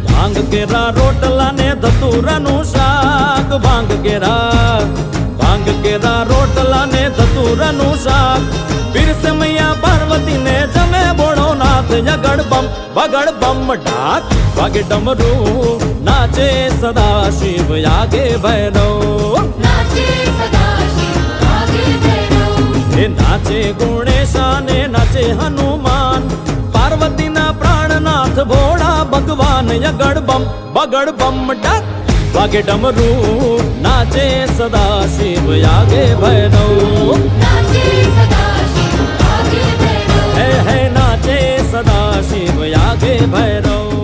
भांग केरा रोटला ने धतूराનું શાક ભાંગ કેરા રોટલા ને ધતૂરાનું શાક પીરસે મૈયા પાર્વતી ને જમે બોળો નાથ જગડ બમ ઢાક વાગે ડમરૂ નાચે સદા શિવ આગે ભૈરવ એ નાચે ગુણેશા ને નાચે હનુમાન પાર્વતીના પ્રાણનાથ ભોળા ભગવાન યગડ બમ ડાક વાગે ડમરૂ નાચે સદા શિવ આગે ભૈરવ હે નાચે સદા શિવ આગે ભૈરવ।